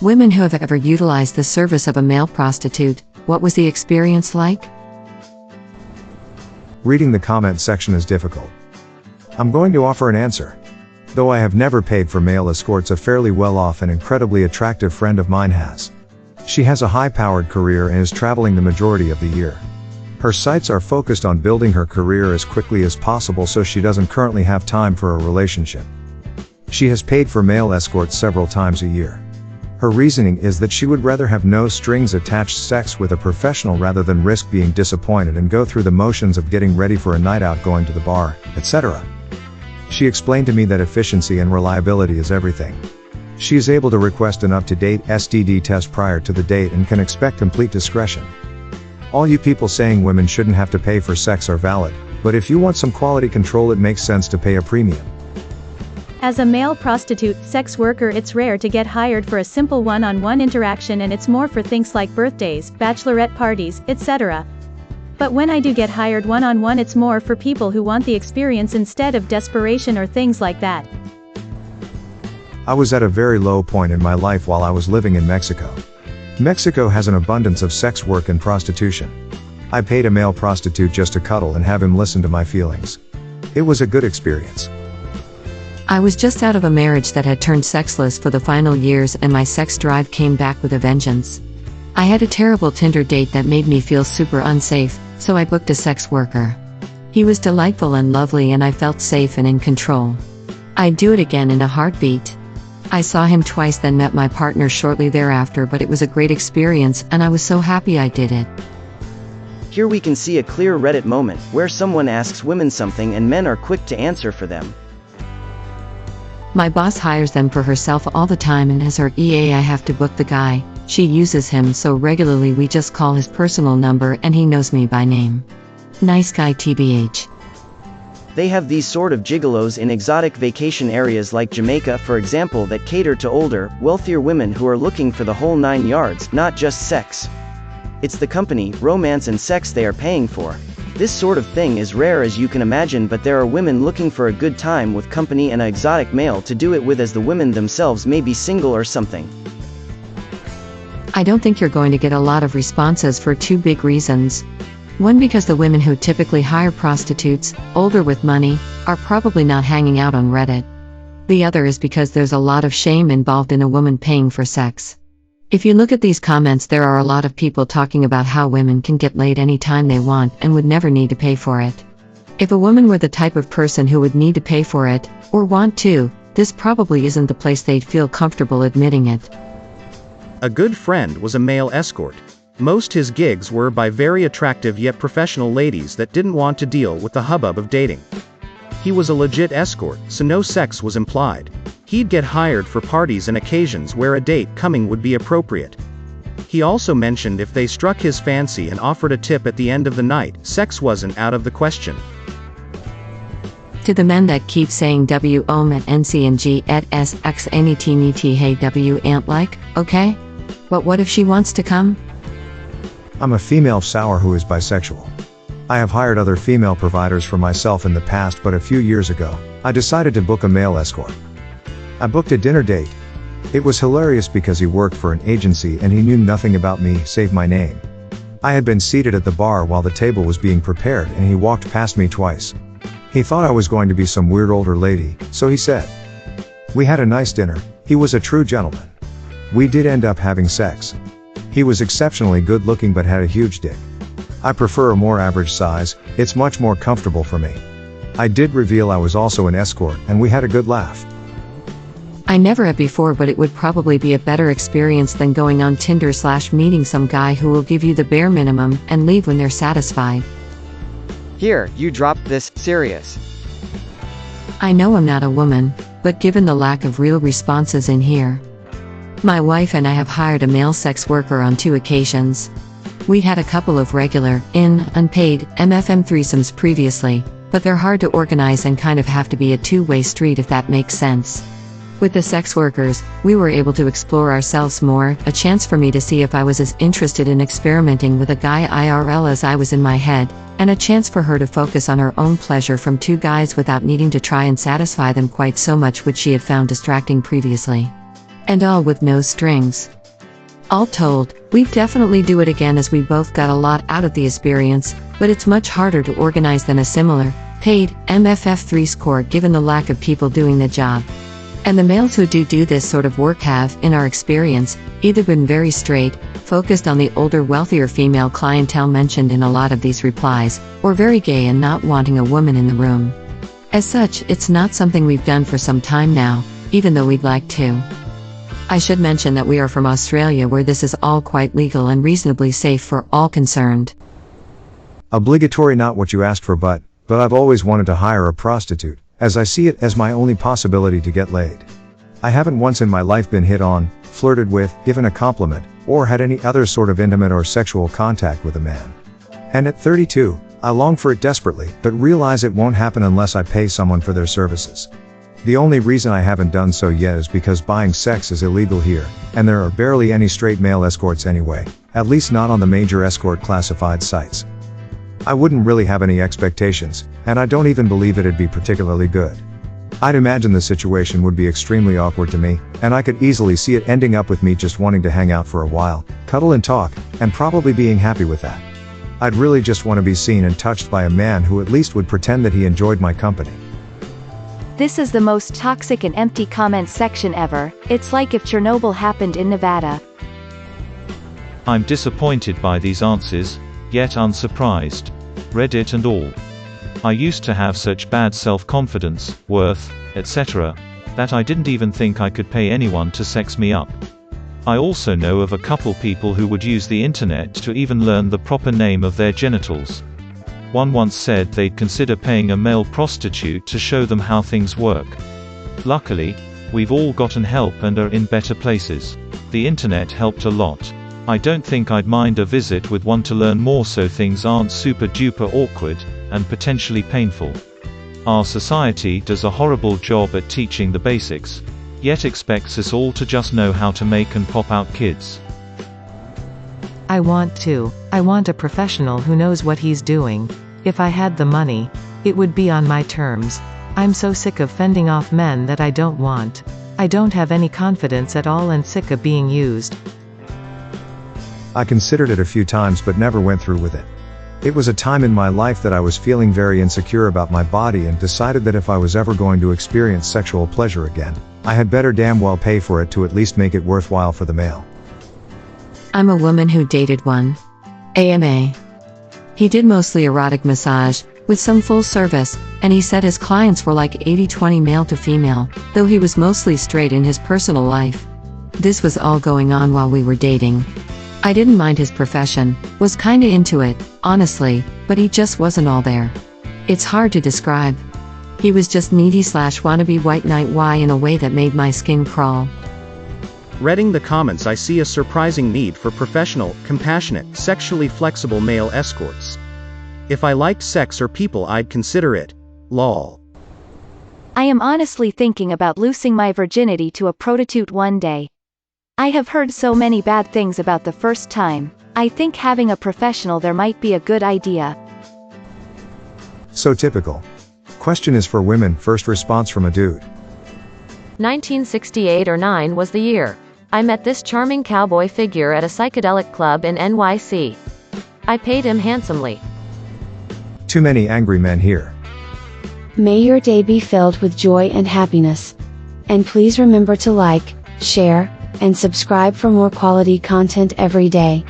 Women who have ever utilized the service of a male prostitute, what was the experience like? Reading the comment section is difficult. I'm going to offer an answer. Though I have never paid for male escorts, a fairly well-off and incredibly attractive friend of mine has. She has a high-powered career and is traveling the majority of the year. Her sights are focused on building her career as quickly as possible, so she doesn't currently have time for a relationship. She has paid for male escorts several times a year. Her reasoning is that she would rather have no strings attached sex with a professional rather than risk being disappointed and go through the motions of getting ready for a night out, going to the bar, etc. She explained to me that efficiency and reliability is everything. She is able to request an up-to-date STD test prior to the date and can expect complete discretion. All you people saying women shouldn't have to pay for sex are valid, but if you want some quality control, it makes sense to pay a premium. As a male prostitute, sex worker, it's rare to get hired for a simple one-on-one interaction, and it's more for things like birthdays, bachelorette parties, etc. But when I do get hired one-on-one, it's more for people who want the experience instead of desperation or things like that. I was at a very low point in my life while I was living in Mexico. Mexico has an abundance of sex work and prostitution. I paid a male prostitute just to cuddle and have him listen to my feelings. It was a good experience. I was just out of a marriage that had turned sexless for the final years, and my sex drive came back with a vengeance. I had a terrible Tinder date that made me feel super unsafe, so I booked a sex worker. He was delightful and lovely, and I felt safe and in control. I'd do it again in a heartbeat. I saw him twice, then met my partner shortly thereafter, but it was a great experience and I was so happy I did it. Here we can see a clear Reddit moment where someone asks women something and men are quick to answer for them. My boss hires them for herself all the time, and as her EA I have to book the guy. She uses him so regularly we just call his personal number and he knows me by name. Nice guy TBH. They have these sort of gigolos in exotic vacation areas like Jamaica, for example, that cater to older, wealthier women who are looking for the whole 9 yards, not just sex. It's the company, romance and sex they are paying for. This sort of thing is rare, as you can imagine, but there are women looking for a good time with company and an exotic male to do it with, as the women themselves may be single or something. I don't think you're going to get a lot of responses for two big reasons. One, because the women who typically hire prostitutes, older with money, are probably not hanging out on Reddit. The other is because there's a lot of shame involved in a woman paying for sex. If you look at these comments, there are a lot of people talking about how women can get laid anytime they want and would never need to pay for it. If a woman were the type of person who would need to pay for it, or want to, this probably isn't the place they'd feel comfortable admitting it. A good friend was a male escort. Most his gigs were by very attractive yet professional ladies that didn't want to deal with the hubbub of dating. He was a legit escort, so no sex was implied. He'd get hired for parties and occasions where a date coming would be appropriate. He also mentioned if they struck his fancy and offered a tip at the end of the night, sex wasn't out of the question. To the men that keep saying WOM at NC and G at SX NET hey W ant like, okay? But what if she wants to come? I'm a female sour who is bisexual. I have hired other female providers for myself in the past, but a few years ago, I decided to book a male escort. I booked a dinner date. It was hilarious because he worked for an agency and he knew nothing about me save my name. I had been seated at the bar while the table was being prepared and he walked past me twice. He thought I was going to be some weird older lady, so he said. We had a nice dinner. He was a true gentleman. We did end up having sex. He was exceptionally good looking but had a huge dick. I prefer a more average size, it's much more comfortable for me. I did reveal I was also an escort and we had a good laugh. I never have before, but it would probably be a better experience than going on Tinder / meeting some guy who will give you the bare minimum and leave when they're satisfied. Here, you dropped this, serious. I know I'm not a woman, but given the lack of real responses in here. My wife and I have hired a male sex worker on 2 occasions. We'd had a couple of regular, unpaid, MFM threesomes previously, but they're hard to organize and kind of have to be a two-way street, if that makes sense. With the sex workers, we were able to explore ourselves more, a chance for me to see if I was as interested in experimenting with a guy IRL as I was in my head, and a chance for her to focus on her own pleasure from 2 guys without needing to try and satisfy them quite so much, which she had found distracting previously. And all with no strings. All told, we'd definitely do it again as we both got a lot out of the experience, but it's much harder to organize than a similar, paid, MFF3 score given the lack of people doing the job. And the males who do this sort of work have, in our experience, either been very straight, focused on the older wealthier female clientele mentioned in a lot of these replies, or very gay and not wanting a woman in the room. As such, it's not something we've done for some time now, even though we'd like to. I should mention that we are from Australia where this is all quite legal and reasonably safe for all concerned. Obligatory, not what you asked for, but I've always wanted to hire a prostitute, as I see it as my only possibility to get laid. I haven't once in my life been hit on, flirted with, given a compliment, or had any other sort of intimate or sexual contact with a man. And at 32, I long for it desperately, but realize it won't happen unless I pay someone for their services. The only reason I haven't done so yet is because buying sex is illegal here, and there are barely any straight male escorts anyway, at least not on the major escort classified sites. I wouldn't really have any expectations, and I don't even believe it'd be particularly good. I'd imagine the situation would be extremely awkward to me, and I could easily see it ending up with me just wanting to hang out for a while, cuddle and talk, and probably being happy with that. I'd really just want to be seen and touched by a man who at least would pretend that he enjoyed my company. This is the most toxic and empty comments section ever. It's like if Chernobyl happened in Nevada. I'm disappointed by these answers, yet unsurprised. Reddit and all. I used to have such bad self-confidence, worth, etc., that I didn't even think I could pay anyone to sex me up. I also know of a couple people who would use the internet to even learn the proper name of their genitals. One once said they'd consider paying a male prostitute to show them how things work. Luckily, we've all gotten help and are in better places. The internet helped a lot. I don't think I'd mind a visit with one to learn more so things aren't super duper awkward, and potentially painful. Our society does a horrible job at teaching the basics, yet expects us all to just know how to make and pop out kids. I want a professional who knows what he's doing. If I had the money, it would be on my terms. I'm so sick of fending off men that I don't want. I don't have any confidence at all and sick of being used. I considered it a few times but never went through with it. It was a time in my life that I was feeling very insecure about my body and decided that if I was ever going to experience sexual pleasure again, I had better damn well pay for it to at least make it worthwhile for the male. I'm a woman who dated one. AMA. He did mostly erotic massage, with some full service, and he said his clients were like 80-20 male to female, though he was mostly straight in his personal life. This was all going on while we were dating. I didn't mind his profession, was kinda into it, honestly, but he just wasn't all there. It's hard to describe. He was just needy/wannabe white knight Y in a way that made my skin crawl. Reading the comments, I see a surprising need for professional, compassionate, sexually flexible male escorts. If I liked sex or people, I'd consider it. Lol. I am honestly thinking about losing my virginity to a prostitute one day. I have heard so many bad things about the first time. I think having a professional there might be a good idea. So typical. Question is for women, first response from a dude. 1968 or 9 was the year. I met this charming cowboy figure at a psychedelic club in NYC. I paid him handsomely. Too many angry men here. May your day be filled with joy and happiness. And please remember to like, share, and subscribe for more quality content every day.